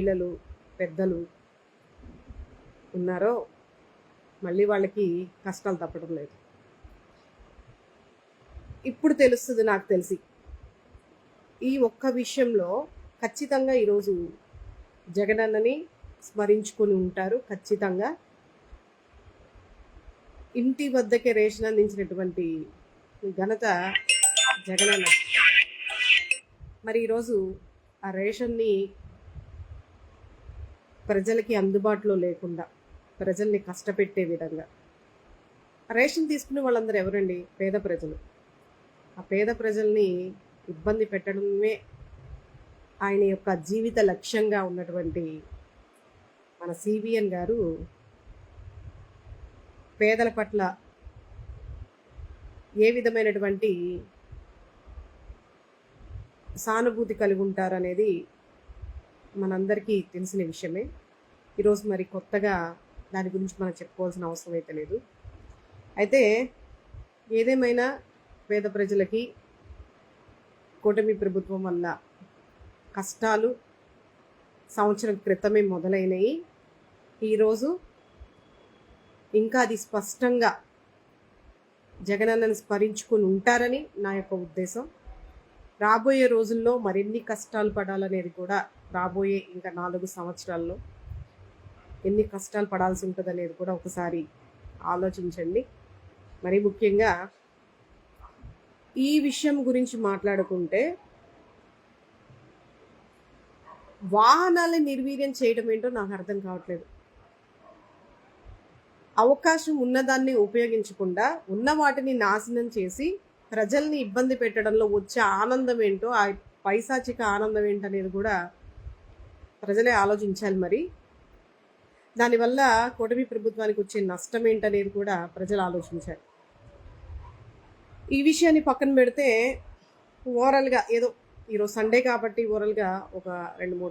మహిళలు, పెద్దలు ఉన్నారో మళ్ళీ వాళ్ళకి కష్టాలు తప్పడం లేదు. ఇప్పుడు తెలుస్తుంది నాకు తెలిసి ఈ ఒక్క విషయంలో ఖచ్చితంగా ఈరోజు జగనన్నని స్మరించుకొని ఉంటారు. ఖచ్చితంగా ఇంటి వద్దకే రేషన్ అందించినటువంటి ఘనత జగనన్న. మరి ఈరోజు ఆ రేషన్ని ప్రజలకి అందుబాటులో లేకుండా ప్రజల్ని కష్టపెట్టే విధంగా రేషన్ తీసుకునే వాళ్ళందరూ ఎవరండి? పేద ప్రజలు. ఆ పేద ప్రజల్ని ఇబ్బంది పెట్టడమే ఆయన యొక్క జీవిత లక్ష్యంగా ఉన్నటువంటి మన సిబిఎన్ గారు పేదల పట్ల ఏ విధమైనటువంటి సానుభూతి కలిగి ఉంటారనేది మనందరికీ తెలిసిన విషయమే. ఈరోజు మరి కొత్తగా దాని గురించి మనం చెప్పుకోవాల్సిన అవసరం అయితే లేదు. అయితే ఏదేమైనా పేద ప్రజలకి కూటమి ప్రభుత్వం వల్ల కష్టాలు సంవత్సరం క్రితమే మొదలైనవి. ఈరోజు ఇంకా అది స్పష్టంగా జగనన్నని స్మరించుకుని ఉంటారని నా యొక్క ఉద్దేశం. రాబోయే రోజుల్లో మరిన్ని కష్టాలు పడాలనేది కూడా రాబోయే ఇంకా 4 సంవత్సరాల్లో ఎన్ని కష్టాలు పడాల్సి ఉంటుంది అనేది కూడా ఒకసారి ఆలోచించండి. మరి ముఖ్యంగా ఈ విషయం గురించి మాట్లాడుకుంటే వాహనాలను నిర్వీర్యం చేయడం ఏంటో నాకు అర్థం కావట్లేదు. అవకాశం ఉన్నదాన్ని ఉపయోగించకుండా ఉన్న వాటిని నాశనం చేసి ప్రజల్ని ఇబ్బంది పెట్టడంలో వచ్చే ఆనందం ఏంటో, ఆ పైశాచిక ఆనందం ఏంటనేది కూడా ప్రజలే ఆలోచించాలి. మరి దానివల్ల కూటమి ప్రభుత్వానికి వచ్చే నష్టం ఏంటనేది కూడా ప్రజలు ఆలోచించాలి. ఈ విషయాన్ని పక్కన పెడితే ఓవరాల్గా ఏదో ఈరోజు సండే కాబట్టి ఓవరాల్గా ఒక 2-3